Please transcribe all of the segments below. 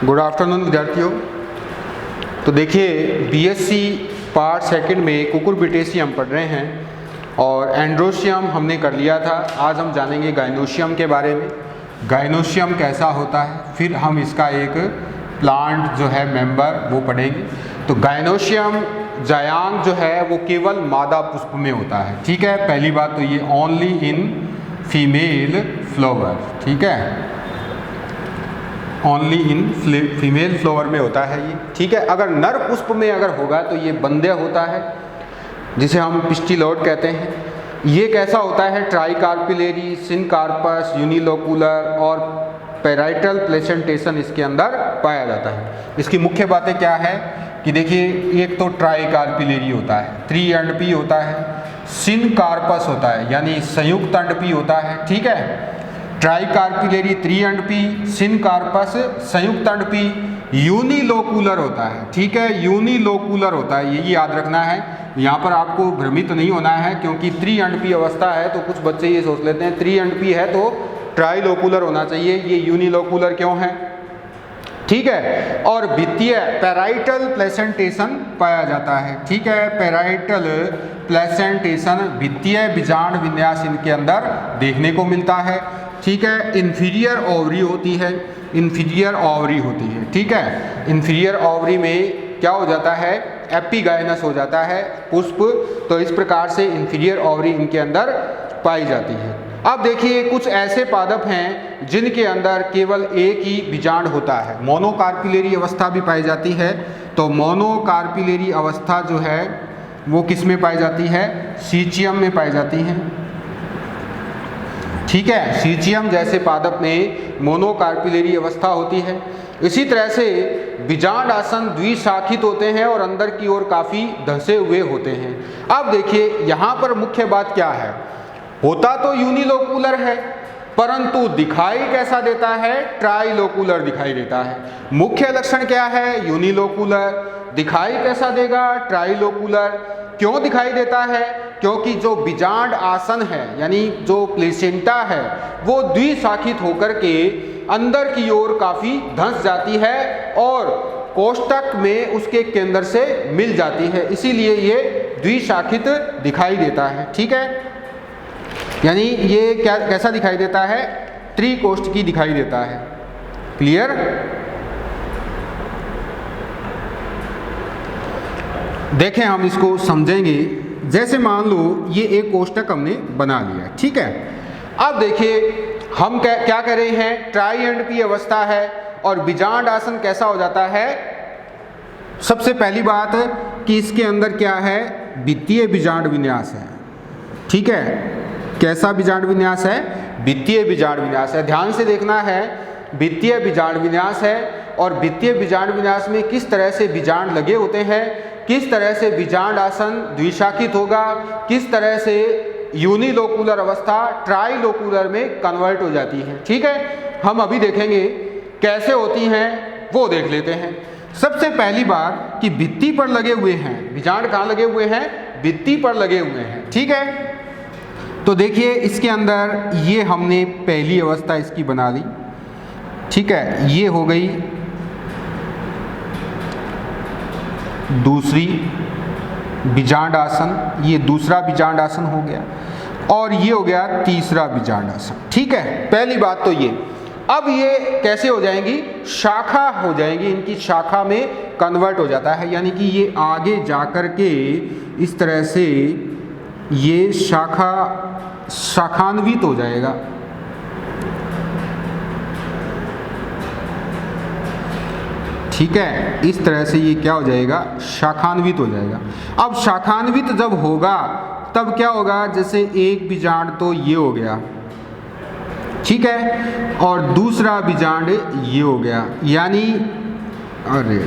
Good afternoon विद्यार्थियों। तो देखिए बीएससी पार्ट सेकंड में कुकुरबिटेसी हम पढ़ रहे हैं और एंड्रोशियम हमने कर लिया था। आज हम जानेंगे गाइनोशियम के बारे में। गाइनोशियम कैसा होता है, फिर हम इसका एक प्लांट जो है मेंबर वो पढ़ेंगे। तो गाइनोशियम जायांग जो है वो केवल मादा पुष्प में होता है। ठीक है, पहली बात तो ये ओनली इन फीमेल फ्लावर। ठीक है, ओनली इन फीमेल फ्लावर में होता है ये। ठीक है, अगर नर पुष्प में अगर होगा तो ये बंदे होता है, जिसे हम पिस्टिलोड कहते हैं। ये कैसा होता है, ट्राइकार्पिलेरी, सिनकार्पस, यूनिलोकुलर और पैराइटल प्लेसेंटेशन इसके अंदर पाया जाता है। इसकी मुख्य बातें क्या है कि देखिए, एक तो ट्राइकार्पिलेरी होता है, 3 अंडपी होता है। सिनकार्पस होता है यानी संयुक्त अंडपी होता है। ठीक है, ट्राइकार्पिलेरी 3 अंडपी, सिनकार्पस संयुक्त अंडपी, यूनिलोकुलर होता है। ठीक है, यूनिलोकुलर होता है, ये याद रखना है। यहाँ पर आपको भ्रमित नहीं होना है, क्योंकि 3 अंडपी अवस्था है तो कुछ बच्चे ये सोच लेते हैं 3 अंडपी है तो ट्राइलोकुलर होना चाहिए, ये यूनिलोकुलर क्यों है। ठीक है, और भित्तीय पैराइटल प्लेसेंटेशन पाया जाता है। ठीक है, पैराइटल प्लेसेंटेशन भित्तीय बीजांड विन्यास इनके अंदर देखने को मिलता है। ठीक है, इन्फीरियर ओवरी होती है, इन्फीरियर ओवरी होती है। ठीक है, इन्फीरियर ओवरी में क्या हो जाता है, एपिगाइनस हो जाता है पुष्प। तो इस प्रकार से इन्फीरियर ओवरी इनके अंदर पाई जाती है। अब देखिए, कुछ ऐसे पादप हैं जिनके अंदर केवल एक ही बीजांड होता है। मोनोकार्पिलेरी अवस्था भी पाई जाती है। तो मोनोकार्पिलेरी अवस्था जो है वो किस में पाई जाती है, सीचियम में पाई जाती है। ठीक है, सीचियम जैसे पादप में मोनोकार्पिलेरी अवस्था होती है। इसी तरह से बीजांड आसन द्विशाखित होते हैं और अंदर की ओर काफ़ी धंसे हुए होते हैं। अब देखिए, यहाँ पर मुख्य बात क्या है, होता तो यूनिलोकुलर है परंतु दिखाई कैसा देता है, ट्राइलोकुलर दिखाई देता है। मुख्य लक्षण क्या है, यूनिलोकुलर। दिखाई कैसा देगा, ट्राइलोकुलर। क्यों दिखाई देता है, क्योंकि जो बीजांड आसन है यानी जो प्लेसेंटा है वो द्विशाखित होकर के अंदर की ओर काफ़ी धंस जाती है और कोष्ठक में उसके केंद्र से मिल जाती है, इसीलिए ये द्विशाखित दिखाई देता है। ठीक है, यानी ये कैसा दिखाई देता है, त्रिकोष्ठ की दिखाई देता है। क्लियर। देखें, हम इसको समझेंगे। जैसे मान लो ये एक कोष्ठक हमने बना लिया। ठीक है, अब देखिए हम क्या कर रहे हैं, ट्राई अंडपी अवस्था है और बीजांड आसन कैसा हो जाता है। सबसे पहली बात कि इसके अंदर क्या है, भित्तीय बीजांड विन्यास है। ठीक है, कैसा बीजांड विन्यास है, भित्तीय बीजांड विन्यास है। ध्यान से देखना है, भित्तीय बीजांड विन्यास है और भित्तीय बीजांड विन्यास में किस तरह से बीजांड लगे होते हैं, किस तरह से बीजांड आसन द्विशाखित होगा, किस तरह से यूनिलोकुलर अवस्था ट्राइलोकुलर में कन्वर्ट हो जाती है। ठीक है, हम अभी देखेंगे कैसे होती हैं, वो देख लेते हैं। सबसे पहली बात कि भित्ति पर लगे हुए हैं, बीजांड कहाँ लगे हुए हैं, भित्ति पर लगे हुए हैं। ठीक है, तो देखिए इसके अंदर ये हमने पहली अवस्था इसकी बना ली। ठीक है, ये हो गई दूसरी बीजांड आसन, ये दूसरा बीजांड आसन हो गया और ये हो गया तीसरा बीजांड आसन। ठीक है, पहली बात तो ये। अब ये कैसे हो जाएंगी, शाखा हो जाएंगी, इनकी शाखा में कन्वर्ट हो जाता है, यानी कि ये आगे जाकर के इस तरह से ये शाखान्वित हो जाएगा। ठीक है, इस तरह से ये क्या हो जाएगा, शाखान्वित हो जाएगा। अब शाखान्वित जब होगा तब क्या होगा, जैसे एक बीजांड तो ये हो गया। ठीक है, और दूसरा बीजांड ये हो गया, यानी अरे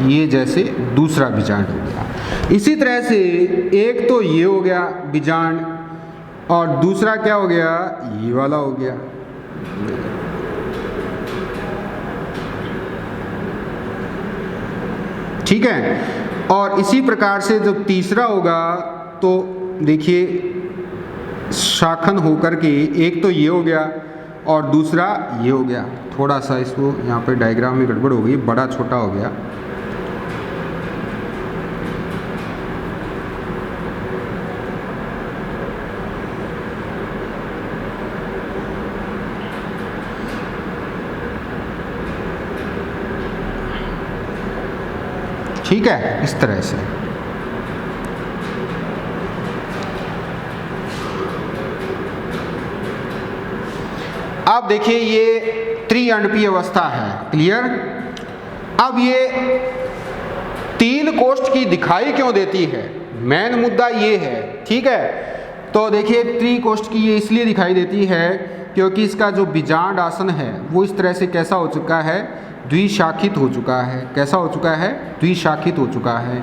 ये जैसे दूसरा बीजांड हो गया। इसी तरह से एक तो ये हो गया बीजांड और दूसरा क्या हो गया, ये वाला हो गया। ठीक है, और इसी प्रकार से जब तीसरा होगा तो देखिए शाखन होकर के एक तो ये हो गया और दूसरा ये हो गया। थोड़ा सा इसको यहाँ पे डायग्राम में गड़बड़ हो गई, बड़ा छोटा हो गया। ठीक है, इस तरह से। अब देखिए ये त्रिअंडपीय अवस्था है, क्लियर। अब ये 3 कोष्ठ की दिखाई क्यों देती है, मेन मुद्दा ये है, ठीक है। तो देखिए त्रिकोष्ठ की ये इसलिए दिखाई देती है क्योंकि इसका जो बीजांड आसन है वो इस तरह से कैसा हो चुका है, द्विशाखित हो चुका है। कैसा हो चुका है, द्विशाखित हो चुका है।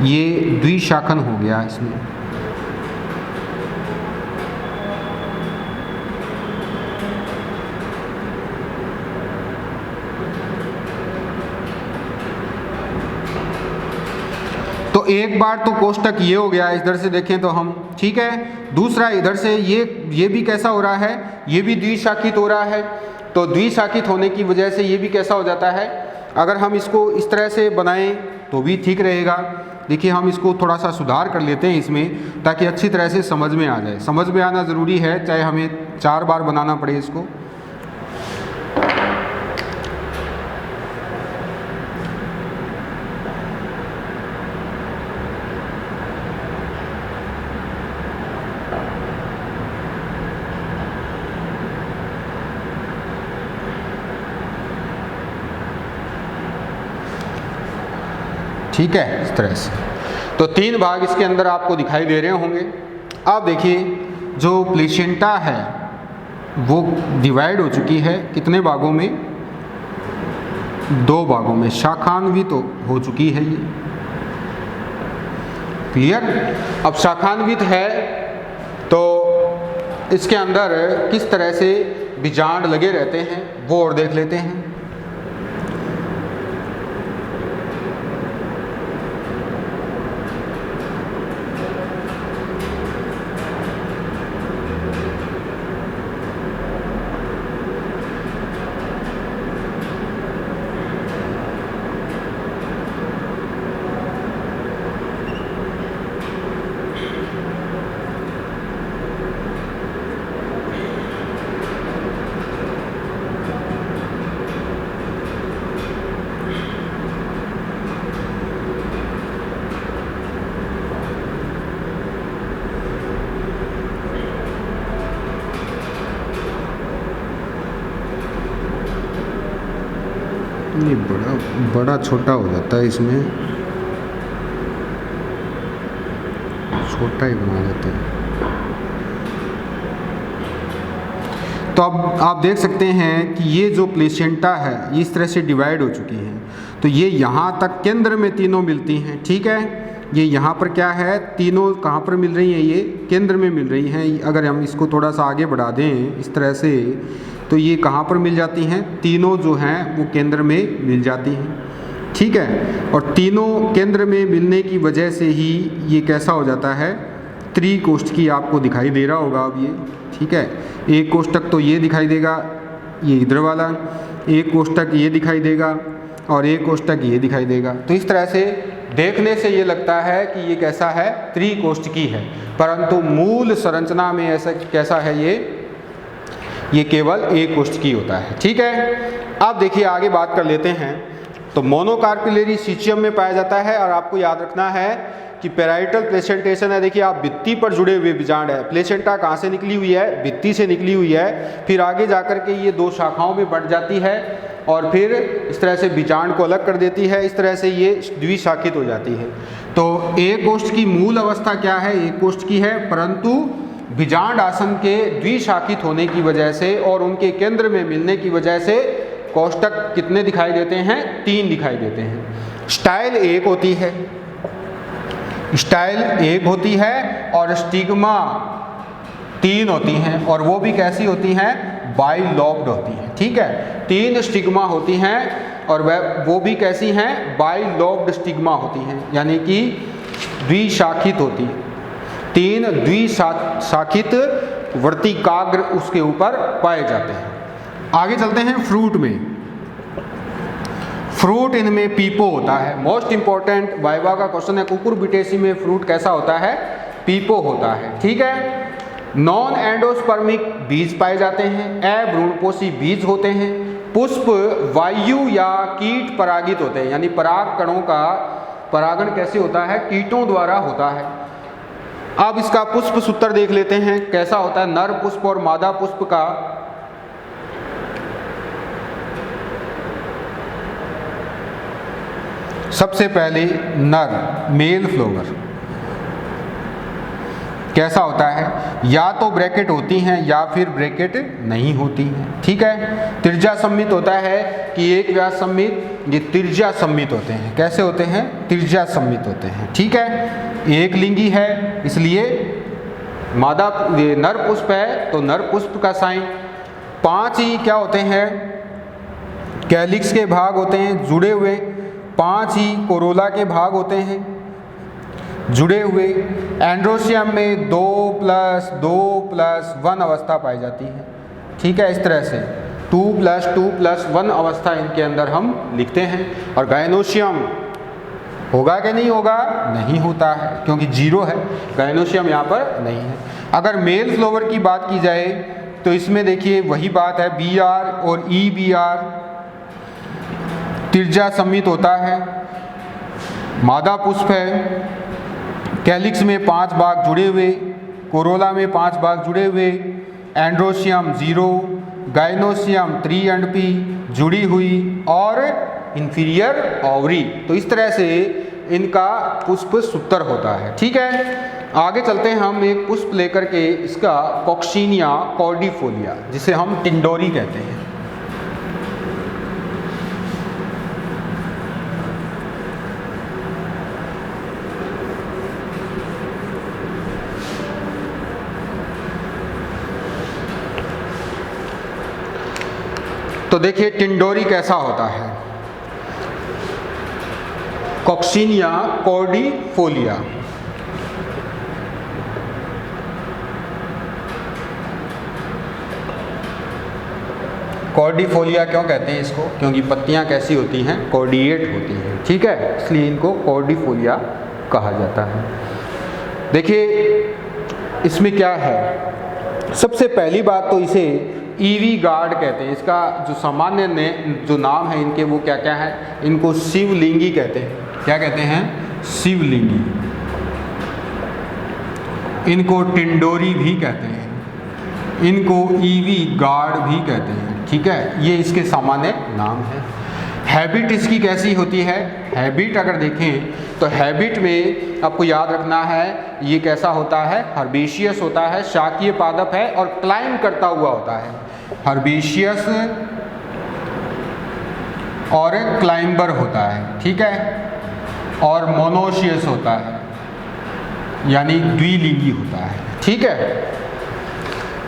ये द्विशाखन हो गया इसमें। तो एक बार तो कोष्ठक ये हो गया, इधर से देखें तो हम, ठीक है। दूसरा इधर से ये भी कैसा हो रहा है, ये भी द्विशाखित हो रहा है। तो द्विशाखित होने की वजह से ये भी कैसा हो जाता है। अगर हम इसको इस तरह से बनाएं तो भी ठीक रहेगा। देखिए हम इसको थोड़ा सा सुधार कर लेते हैं इसमें, ताकि अच्छी तरह से समझ में आ जाए। समझ में आना ज़रूरी है, चाहे हमें 4 बार बनाना पड़े इसको। ठीक है, इस तरह से। तो 3 भाग इसके अंदर आपको दिखाई दे रहे होंगे। अब देखिए जो प्लेसेंटा है वो डिवाइड हो चुकी है कितने भागों में, 2 भागों में। शाखान्वित तो हो चुकी है ये, क्लियर। अब शाखान्वित है तो इसके अंदर किस तरह से बीजांड लगे रहते हैं वो और देख लेते हैं। ये बड़ा छोटा हो जाता है, इसमें छोटा ही बना देते हैं। तो अब आप देख सकते हैं कि ये जो प्लेसेंटा है ये इस तरह से डिवाइड हो चुकी हैं। तो ये यहाँ तक केंद्र में तीनों मिलती हैं, ठीक है। ये यहाँ पर क्या है, तीनों कहाँ पर मिल रही हैं, ये केंद्र में मिल रही हैं। अगर हम इसको थोड़ा सा आगे बढ़ा दें इस तरह से, तो ये कहाँ पर मिल जाती हैं, तीनों जो हैं वो केंद्र में मिल जाती हैं, ठीक है। और तीनों केंद्र में मिलने की वजह से ही ये कैसा हो जाता है, त्रिकोष्ठ की आपको दिखाई दे रहा होगा अब ये, ठीक है। एक कोष्ठक तो ये दिखाई देगा, ये इधर वाला, एक कोष्ठक ये दिखाई देगा और एक कोष्ठक ये दिखाई देगा। तो इस तरह से देखने से ये लगता है कि ये कैसा है, त्रिकोष्ठ की है, परंतु मूल संरचना में ऐसा कैसा है, ये केवल एक कोष्ठ की होता है, ठीक है। अब देखिए आगे बात कर लेते हैं। तो मोनोकार्पिलरी सिचियम में पाया जाता है, और आपको याद रखना है कि पेराइटल प्लेसेंटेशन है। देखिए आप भित्ति पर जुड़े हुए बीजांड है। प्लेसेंटा कहाँ से निकली हुई है, भित्ति से निकली हुई है। फिर आगे जाकर के ये 2 शाखाओं में बढ़ जाती है और फिर इस तरह से बीजांड को अलग कर देती है। इस तरह से ये द्विशाखित हो जाती है। तो एक कोष्ठ की मूल अवस्था क्या है, एक कोष्ठ की है, परंतु बीजांड आसन के द्विशाखित होने की वजह से और उनके केंद्र में मिलने की वजह से कोष्ठक कितने दिखाई देते हैं, 3 दिखाई देते हैं। स्टाइल 1 होती है, स्टाइल 1 होती है और स्टिग्मा 3 होती हैं, और वो भी कैसी होती हैं, बाइलॉब्ड होती हैं, ठीक है। 3 स्टिग्मा होती हैं और वो भी कैसी हैं, बाइलॉब्ड स्टिग्मा होती हैं, यानी कि द्विशाखित होती हैं। 3 द्विशाखित वर्तिकाग्र उसके ऊपर पाए जाते हैं। आगे चलते हैं फ्रूट में। फ्रूट इनमें पीपो होता है। मोस्ट इंपॉर्टेंट वाइवा का क्वेश्चन है, कुकुरबिटेसी में फ्रूट कैसा होता है? पीपो होता है। ठीक है। नॉन एंडोस्पर्मिक बीज पाए जाते हैं। अभ्रूणपोषी बीज होते हैं। पुष्प वायु या कीट परागित होते हैं, यानी पराग कणों का परागण कैसे होता है? कीटों द्वारा होता है। अब इसका पुष्प सूत्र देख लेते हैं कैसा होता है नर पुष्प और मादा पुष्प का। सबसे पहले नर मेल फ्लावर कैसा होता है? या तो ब्रैकेट होती हैं या फिर ब्रैकेट नहीं होती हैं। ठीक है। त्रिज्या सम्मित होता है कि एक व्यास सम्मित, ये त्रिज्या सम्मित होते हैं। कैसे होते हैं? त्रिज्या सम्मित होते हैं। ठीक है। एक लिंगी है इसलिए मादा नर पुष्प है तो नर पुष्प का साइन। 5 ही क्या होते हैं? कैलिक्स के भाग होते हैं जुड़े हुए। 5 ही कोरोला के भाग होते हैं जुड़े हुए। एंड्रोशियम में 2+2+1 अवस्था पाई जाती है। ठीक है। इस तरह से 2+2+1 अवस्था इनके अंदर हम लिखते हैं। और गायनोशियम होगा कि नहीं होगा? नहीं होता है क्योंकि 0 है, गायनोशियम यहाँ पर नहीं है। अगर मेल फ्लावर की बात की जाए तो इसमें देखिए वही बात है, BR और EBR त्रिज्या सम्मित होता है। मादा पुष्प है, कैलिक्स में 5 भाग जुड़े हुए, कोरोला में 5 भाग जुड़े हुए, एंड्रोशियम 0, गायनोशियम 3 and P जुड़ी हुई और इंफीरियर ओवरी। तो इस तरह से इनका पुष्प सूत्र होता है। ठीक है। आगे चलते हैं हम एक पुष्प लेकर के, इसका कॉक्सीनिया कॉर्डिफोलिया जिसे हम टिंडोरी कहते हैं। तो देखिए टिंडोरी कैसा होता है? कॉक्सीनिया कॉर्डिफोलिया। कॉर्डिफोलिया क्यों कहते हैं इसको? क्योंकि पत्तियां कैसी होती हैं? कॉर्डिएट होती हैं। ठीक है। इसलिए इनको कॉर्डिफोलिया कहा जाता है। देखिए इसमें क्या है, सबसे पहली बात तो इसे ईवी गार्ड कहते हैं। इसका जो सामान्य जो नाम है इनके वो क्या क्या है? इनको शिवलिंगी कहते हैं। क्या कहते हैं? शिवलिंगी। इनको टिंडोरी भी कहते हैं, इनको ईवी गार्ड भी कहते हैं। ठीक है। ये इसके सामान्य नाम है। हैबिट इसकी कैसी होती है? हैबिट अगर देखें तो हैबिट में आपको याद रखना है ये कैसा होता है? हर्बेशियस होता है, शाकीय पादप है और क्लाइंब करता हुआ होता है। हर्बेशियस और क्लाइंबर होता है। ठीक है। और मोनोशियस होता है, यानी द्विलिंगी होता है। ठीक है।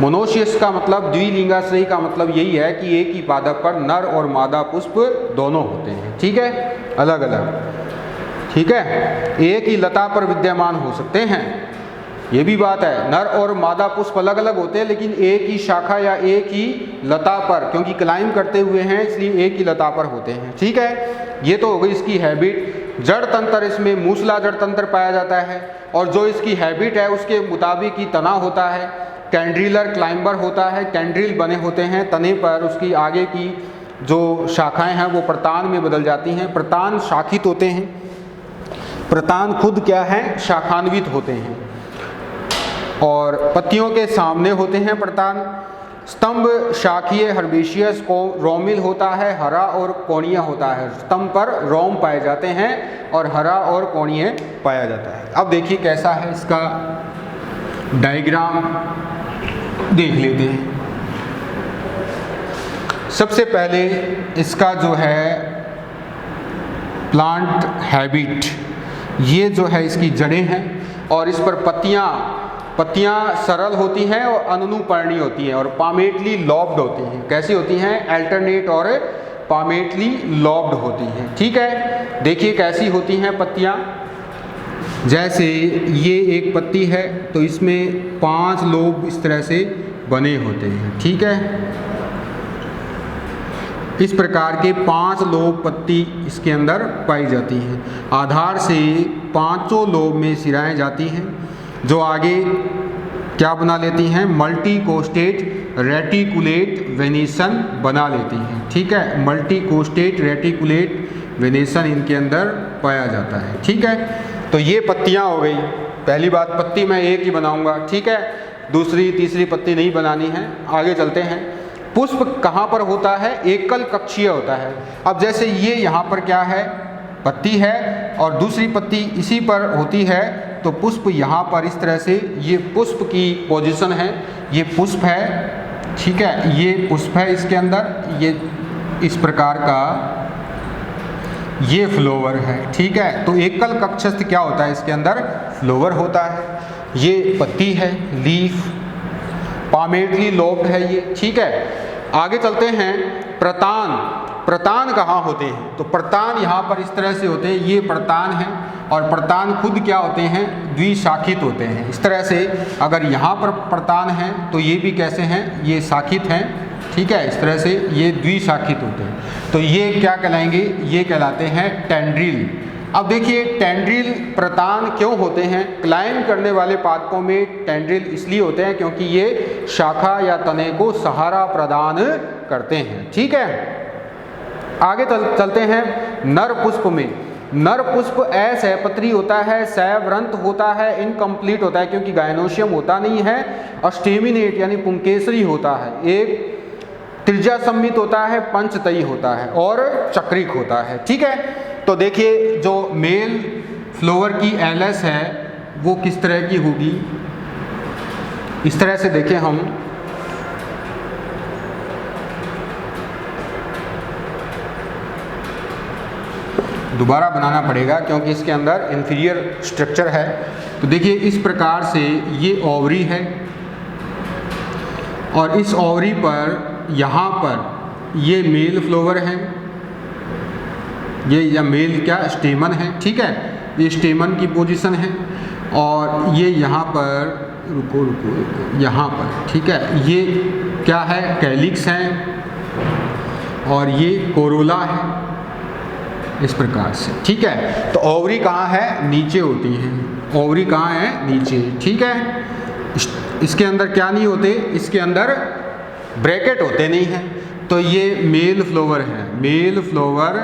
मोनोशियस का मतलब, द्विलिंगाश्रयी का मतलब यही है कि एक ही पादप पर नर और मादा पुष्प दोनों होते हैं। ठीक है। अलग अलग। ठीक है। एक ही लता पर विद्यमान हो सकते हैं, ये भी बात है। नर और मादा पुष्प अलग अलग होते हैं लेकिन एक ही शाखा या एक ही लता पर, क्योंकि क्लाइंब करते हुए हैं इसलिए एक ही लता पर होते हैं। ठीक है। ये तो हो गई इसकी हैबिट। जड़ तंत्र, इसमें मूसला जड़ तंत्र पाया जाता है और जो इसकी हैबिट है उसके मुताबिक ही तना होता है। कैंड्रिलर क्लाइंबर होता है, कैंड्रिल बने होते हैं तने पर। उसकी आगे की जो शाखाएं हैं वो प्रतान में बदल जाती हैं। प्रतान शाखित होते हैं, प्रतान खुद क्या है? शाखान्वित होते हैं। और पत्तियों के सामने होते हैं प्रतान। स्तंभ शाखीय हर्बेशियस को रोमिल होता है, हरा और कोणीय होता है। स्तंभ पर रोम पाए जाते हैं और हरा और कोणीय पाया जाता है। अब देखिए कैसा है इसका डायग्राम देख लेते हैं। सबसे पहले इसका जो है प्लांट हैबिट, ये जो है इसकी जड़ें हैं और इस पर पत्तियां सरल होती हैं और अननुपर्णी होती हैं और पामेटली लॉब्ड होती हैं। कैसी होती हैं? अल्टरनेट और पामेटली लॉब्ड होती हैं। ठीक है। देखिए कैसी होती हैं पत्तियां। जैसे ये एक पत्ती है तो इसमें 5 लोब इस तरह से बने होते हैं, ठीक है। इस प्रकार के 5 लोब पत्ती इसके अंदर पाई जाती हैं। आधार से 5 लोब में सिराएं जाती हैं जो आगे क्या बना लेती हैं, मल्टी कोस्टेट रेटिकुलेट वेनेसन बना लेती हैं, ठीक है। मल्टी कोस्टेट रेटिकुलेट वेनेसन इनके अंदर पाया जाता है, ठीक है। तो ये पत्तियां हो गई। पहली बात, पत्ती मैं एक ही बनाऊंगा, ठीक है, दूसरी तीसरी पत्ती नहीं बनानी है। आगे चलते हैं। पुष्प कहाँ पर होता है, एकल कक्षीय होता है। अब जैसे ये यहाँ पर क्या है, पत्ती है और दूसरी पत्ती इसी पर होती है, तो पुष्प यहाँ पर इस तरह से, ये पुष्प की पोजीशन है, ये पुष्प है, ठीक है, ये पुष्प है इसके अंदर, ये इस प्रकार का ये फ्लोवर है, ठीक है। तो एकल कक्षस्थ क्या होता है, इसके अंदर फ्लोवर होता है। ये पत्ती है, लीफ, पामेटली लोब्ड है ये, ठीक है। आगे चलते हैं। प्रतान, प्रतान कहाँ होते हैं, तो प्रतान यहाँ पर इस तरह से होते हैं, ये प्रतान है और प्रतान खुद क्या होते हैं, द्विशाखित होते हैं। इस तरह से अगर यहाँ पर प्रतान है तो ये भी कैसे हैं, ये शाखित हैं, ठीक है। इस तरह से ये द्विशाखित होते हैं। तो ये क्या कहलाएंगे, ये कहलाते हैं टेंड्रिल। अब देखिए टेंड्रिल प्रतान क्यों होते हैं, क्लाइंब करने वाले पादपों में टेंड्रिल इसलिए होते हैं क्योंकि ये शाखा या तने को सहारा प्रदान करते हैं, ठीक है। आगे चलते हैं। नर पुष्प में, नर पुष्प असहपत्री होता है, सैवरंत होता है, इनकम्प्लीट होता है क्योंकि गायनोशियम होता नहीं है, अस्टेमिनेट यानी पुंकेसरी होता है, एक त्रिज्या सम्मित होता है, पंचतई होता है और चक्रिक होता है, ठीक है। तो देखिए जो मेल फ्लोवर की एलएस है वो किस तरह की होगी, इस तरह से देखें हम, दोबारा बनाना पड़ेगा क्योंकि इसके अंदर इंफीरियर स्ट्रक्चर है। तो देखिए इस प्रकार से ये ओवरी है और इस ओवरी पर यहाँ पर ये मेल फ्लोवर है, ये या मेल क्या स्टेमन है, ठीक है, ये स्टेमन की पोजीशन है और ये यहाँ पर रुको रुको रुको यहाँ पर, ठीक है, ये क्या है, कैलिक्स है और ये कोरोला है, इस प्रकार से, ठीक है। तो ओवरी कहाँ है, नीचे होती हैं, ओवरी कहाँ है, नीचे, ठीक है। इसके अंदर क्या नहीं होते, इसके अंदर ब्रैकेट होते नहीं हैं। तो ये मेल फ्लोवर है, मेल फ्लोवर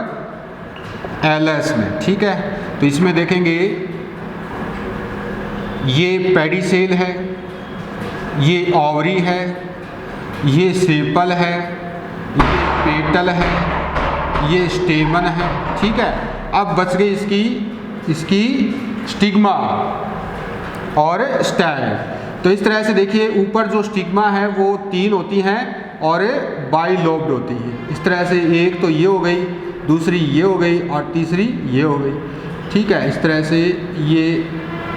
एलएस में, ठीक है। तो इसमें देखेंगे ये पेडिसेल है, ये ओवरी है, ये सेपल है, ये पेटल है, ये स्टेमन है, ठीक है। अब बच गई इसकी स्टिग्मा और स्टाइल। तो इस तरह से देखिए ऊपर जो स्टिग्मा है वो 3 होती हैं और बाइलोब्ड होती है। इस तरह से एक तो ये हो गई, दूसरी ये हो गई और तीसरी ये हो गई, ठीक है। इस तरह से ये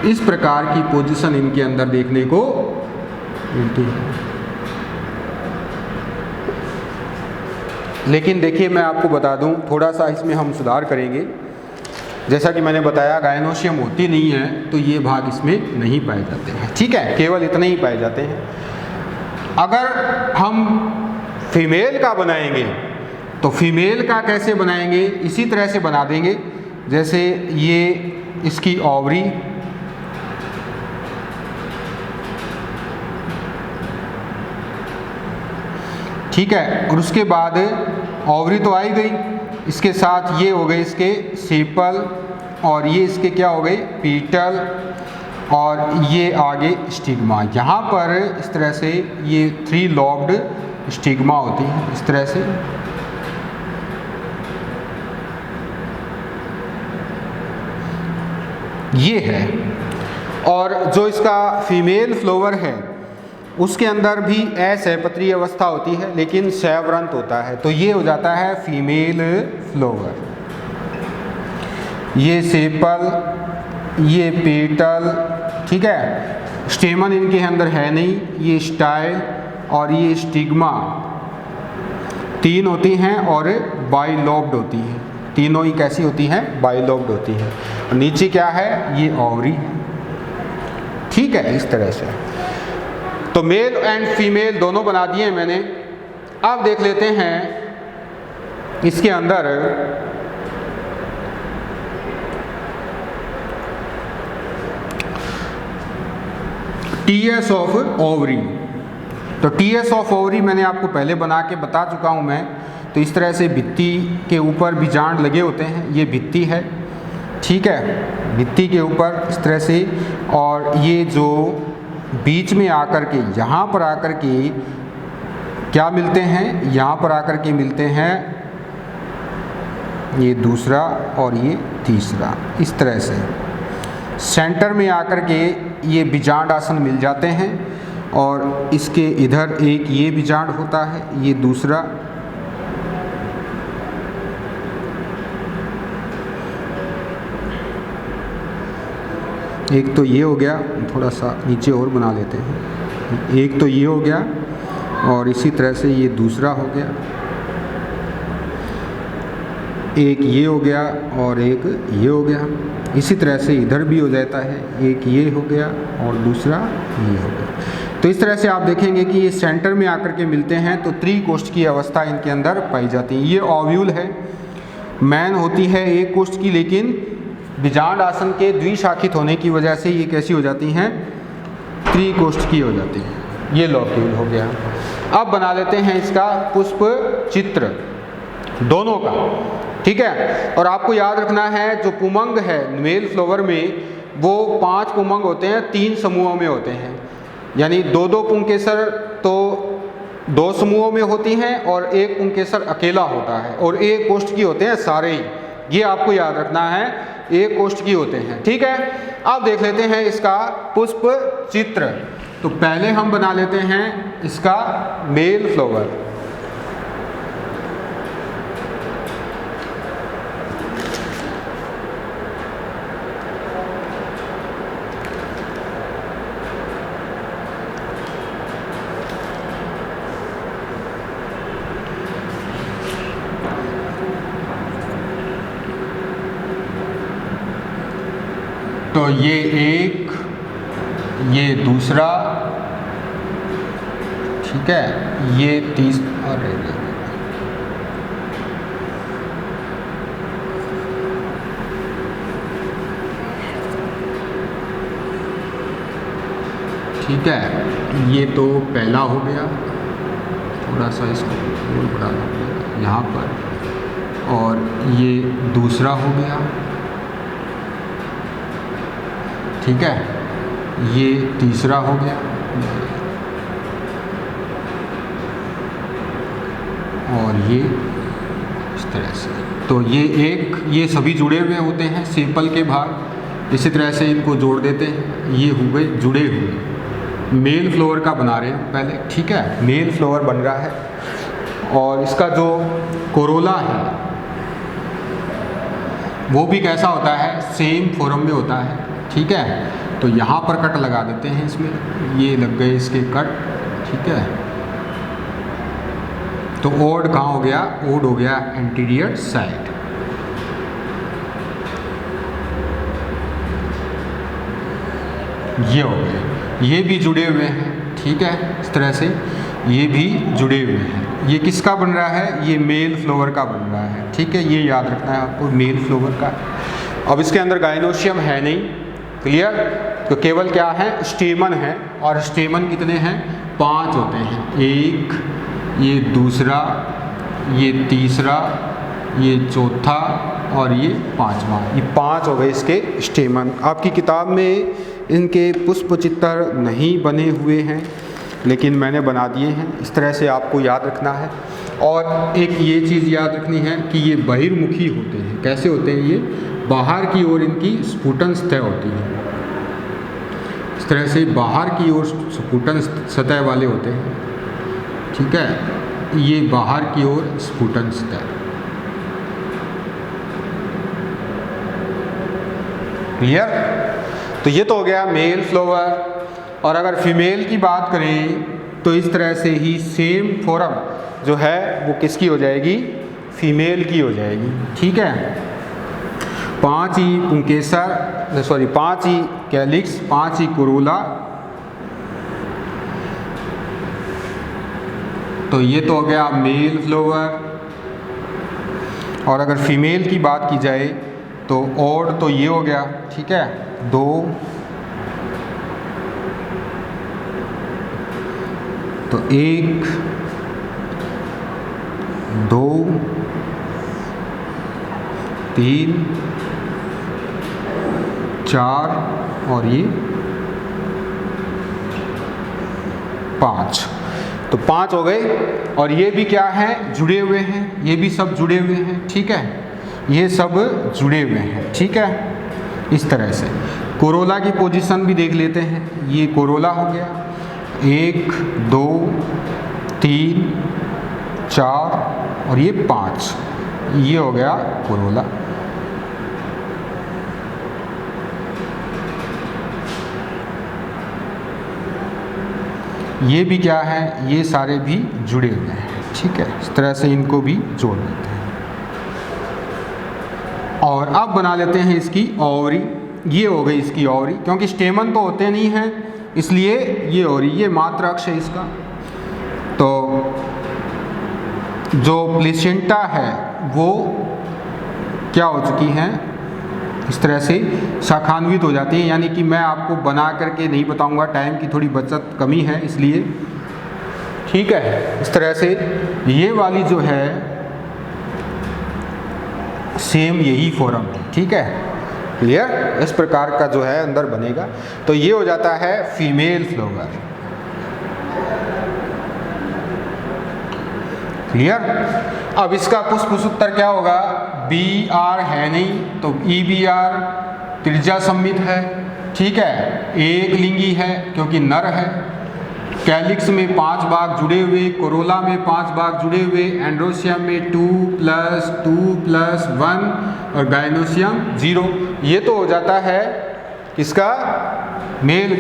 इस प्रकार की पोजीशन इनके अंदर देखने को मिलती है। लेकिन देखिए मैं आपको बता दूं, थोड़ा सा इसमें हम सुधार करेंगे। जैसा कि मैंने बताया गायनोशियम होती नहीं है तो ये भाग इसमें नहीं पाए जाते हैं, ठीक है, केवल इतने ही पाए जाते हैं। अगर हम फीमेल का बनाएंगे तो फीमेल का कैसे बनाएंगे, इसी तरह से बना देंगे जैसे ये इसकी ओवरी, ठीक है, और उसके बाद ओवरी तो आई गई, इसके साथ ये हो गए इसके सेपल और ये इसके क्या हो गए, पीटल और ये आगे स्टिग्मा। यहाँ पर इस तरह से ये 3 लॉब्ड स्टिग्मा होती है, इस तरह से। ये है। और जो इसका फीमेल फ्लोवर है उसके अंदर भी असहपत्री अवस्था होती है लेकिन सैवरंत होता है, तो ये हो जाता है फीमेल फ्लोवर। ये सेपल, ये पेटल, ठीक है, स्टेमन इनके अंदर है नहीं, ये स्टाइल और ये स्टिग्मा 3 होती हैं और बाइलोब्ड होती हैं। तीनों ही कैसी होती हैं, बाइलोब्ड होती हैं। नीचे क्या है, ये ओवरी है। ठीक है, इस तरह से। तो मेल एंड फीमेल दोनों बना दिए मैंने। अब देख लेते हैं इसके अंदर टीएस ऑफ ओवरी। तो टीएस ऑफ ओवरी मैंने आपको पहले बना के बता चुका हूं मैं। तो इस तरह से भित्ति के ऊपर बीजांड लगे होते हैं, ये भित्ति है, ठीक है, भित्ति के ऊपर इस तरह से। और ये जो बीच में आकर के, यहाँ पर आकर के क्या मिलते हैं, यहाँ पर आकर के मिलते हैं ये दूसरा और ये तीसरा, इस तरह से सेंटर में आकर के ये बीजांड आसन मिल जाते हैं। और इसके इधर एक ये बीजांड होता है, ये दूसरा, एक तो ये हो गया, थोड़ा सा नीचे और बना लेते हैं। एक तो ये हो गया और इसी तरह से ये दूसरा हो गया, एक ये हो गया और एक ये हो गया। इसी तरह से इधर भी हो जाता है, एक ये हो गया और दूसरा ये हो गया। तो इस तरह से आप देखेंगे कि ये सेंटर में आकर के मिलते हैं तो त्रिकोष्ठ की अवस्था इनके अंदर पाई जाती है। ये ओव्यूल है, मैन होती है एक कोष्ठ की, लेकिन बीजांड आसन के द्विशाखित होने की वजह से ये कैसी हो जाती हैं, त्रिकोष्ठ की हो जाती है। ये लोक्यूल हो गया। अब बना लेते हैं इसका पुष्प चित्र दोनों का, ठीक है। और आपको याद रखना है जो पुमंग है मेल फ्लावर में, वो 5 पुमंग होते हैं, 3 समूहों में होते हैं। यानी 2-2 पुंकेसर तो 2 समूहों में होती हैं और एक पुंकेसर अकेला होता है, और एक कोष्ठ की होते हैं सारे ही। ये आपको याद रखना है, एक कोष्ठ की होते हैं, ठीक है। अब देख लेते हैं इसका पुष्प चित्र। तो पहले हम बना लेते हैं इसका मेल फ्लावर। तो ये एक, ये दूसरा, ठीक है, ये तीसरा, ठीक है, ये तो पहला हो गया। थोड़ा सा इसको और बढ़ा देंगे यहाँ पर, और ये दूसरा हो गया, ठीक है, ये तीसरा हो गया, और ये इस तरह से। तो ये एक, ये सभी जुड़े हुए होते हैं सेपल के भाग, इसी तरह से इनको जोड़ देते हैं, ये हुए जुड़े हुए। मेल फ्लावर का बना रहे हैं पहले, ठीक है, मेल फ्लावर बन रहा है। और इसका जो कोरोला है वो भी कैसा होता है, सेम फॉर्म में होता है, ठीक है। तो यहाँ पर कट लगा देते हैं इसमें, ये लग गए इसके कट, ठीक है। तो ओड कहाँ हो गया, ओड हो गया एंटीरियर साइड। ये हो गए, ये भी जुड़े हुए हैं, ठीक है, इस तरह से ये भी जुड़े हुए हैं। ये किसका बन रहा है, ये मेल फ्लावर का बन रहा है, ठीक है, ये याद रखना है आपको, मेल फ्लावर का। अब इसके अंदर गाइनोशियम है नहीं, क्लियर। तो केवल क्या है, स्टेमन है, और स्टेमन कितने हैं, 5 होते हैं। एक, ये दूसरा, ये तीसरा, ये चौथा और ये 5वां। ये 5 हो गए इसके स्टेमन। आपकी किताब में इनके पुष्प चित्र नहीं बने हुए हैं, लेकिन मैंने बना दिए हैं। इस तरह से आपको याद रखना है। और एक ये चीज़ याद रखनी है कि ये बहिर्मुखी होते हैं। कैसे होते हैं ये, बाहर की ओर इनकी स्फुटन सतह होती है, इस तरह से बाहर की ओर स्फुटन सतह वाले होते हैं, ठीक है। ये बाहर की ओर स्फुटन सतह, क्लियर। तो ये तो हो गया मेल फ्लावर। और अगर फीमेल की बात करें तो इस तरह से ही सेम फॉर्म जो है वो किसकी हो जाएगी, फीमेल की हो जाएगी, ठीक है। 5 ही पुंकेसर, सॉरी 5 ही कैलिक्स, 5 ही कोरोला। तो ये तो हो गया मेल फ्लावर। और अगर फीमेल की बात की जाए तो ओड तो ये हो गया, ठीक है, 2, तो 1, 2, 3, 4 और ये 5। तो 5 हो गए। और ये भी क्या है, जुड़े हुए हैं, ये भी सब जुड़े हुए हैं, ठीक है, ये सब जुड़े हुए हैं, ठीक है। इस तरह से कोरोला की पोजीशन भी देख लेते हैं। ये कोरोला हो गया, 1, 2, 3, 4 और ये 5, ये हो गया कोरोला। ये भी क्या है, ये सारे भी जुड़े हुए हैं, ठीक है। इस तरह से इनको भी जोड़ लेते हैं। और अब बना लेते हैं इसकी ओवरी। ये हो गई इसकी ओवरी, क्योंकि स्टेमन तो होते नहीं हैं, इसलिए ये ओवरी, ये मात्र अक्ष है इसका। तो जो प्लेसेंटा है वो क्या हो चुकी हैं, इस तरह से शाखान्वित हो जाती हैं। यानी कि मैं आपको बना करके नहीं बताऊंगा, टाइम की थोड़ी बचत कमी है इसलिए, ठीक है। इस तरह से ये वाली जो है सेम यही फॉर्म है, ठीक है, क्लियर। इस प्रकार का जो है अंदर बनेगा। तो ये हो जाता है फीमेल फ्लावर, क्लियर। अब इसका पुष्प सूत्र क्या होगा, BR है नहीं तो EBR, त्रिज्या सम्मित है, ठीक है, एक लिंगी है क्योंकि नर है। कैलिक्स में 5 भाग जुड़े हुए, कोरोला में 5 भाग जुड़े हुए, एंड्रोसियम में 2+2+1 और गायनोसियम 0। ये तो हो जाता है किसका, मेल।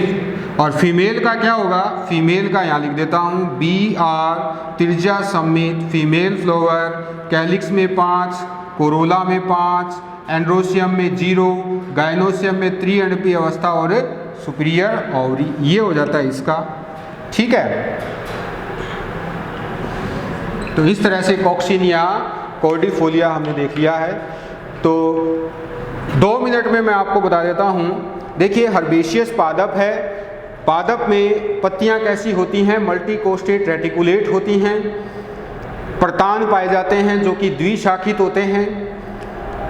और फीमेल का क्या होगा, फीमेल का यहाँ लिख देता हूँ, BR, त्रिज्या सम्मित फीमेल फ्लावर, कैलिक्स में 5, कोरोला में 5, एंड्रोसियम में 0, गायनोसियम में त्रिअंडपीय अवस्था और सुपीरियर ओवरी। ये हो जाता है इसका, ठीक है। तो इस तरह से कॉक्सिनिया कॉर्डिफोलिया हमने देख लिया है। तो 2 मिनट में मैं आपको बता देता हूँ। देखिए हर्बेशियस पादप है, पादप में पत्तियां कैसी होती हैं, मल्टीकोस्टेट रेटिकुलेट होती हैं। प्रतान पाए जाते हैं जो कि द्विशाखित होते हैं।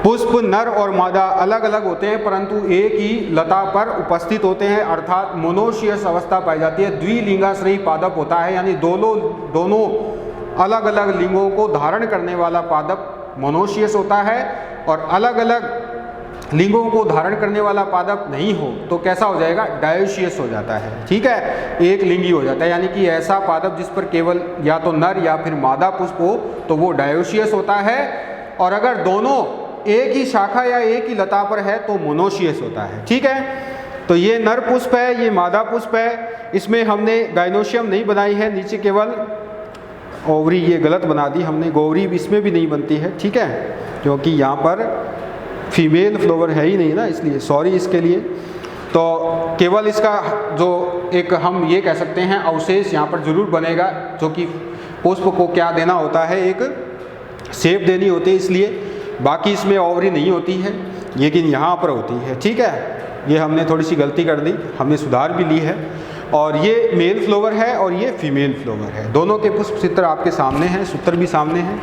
पुष्प नर और मादा अलग अलग होते हैं परंतु एक ही लता पर उपस्थित होते हैं, अर्थात मोनोशियस अवस्था पाई जाती है। द्विलिंगाश्रयी पादप होता है, यानी दोनों अलग अलग लिंगों को धारण करने वाला पादप मोनोशियस होता है, और अलग अलग लिंगों को धारण करने वाला पादप नहीं हो तो कैसा हो जाएगा, डायोशियस हो जाता है, ठीक है, एक लिंगी हो जाता है। यानी कि ऐसा पादप जिस पर केवल या तो नर या फिर मादा पुष्प हो तो वो डायोशियस होता है, और अगर दोनों एक ही शाखा या एक ही लता पर है तो मोनोशियस होता है, ठीक है। तो ये नर पुष्प है, ये मादा पुष्प है। इसमें हमने गायनोशियम नहीं बनाई है, नीचे केवल ओवरी, ये गलत बना दी हमने, गोवरी इसमें भी नहीं बनती है, ठीक है, क्योंकि यहाँ पर फीमेल फ्लावर है ही नहीं ना, इसलिए सॉरी इसके लिए। तो केवल इसका जो एक हम ये कह सकते हैं अवशेष यहाँ पर जरूर बनेगा, जो कि पुष्प को क्या देना होता है, एक शेप देनी होती है, इसलिए बाकी इसमें ओवरी नहीं होती है, लेकिन यहाँ पर होती है, ठीक है। ये हमने थोड़ी सी गलती कर दी, हमने सुधार भी ली है। और ये मेल फ्लावर है और ये फीमेल फ्लावर है, दोनों के पुष्प चित्र आपके सामने हैं, सूत्र भी सामने हैं।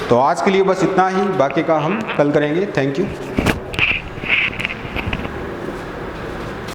तो आज के लिए बस इतना ही, बाकी का हम कल करेंगे। Thank you.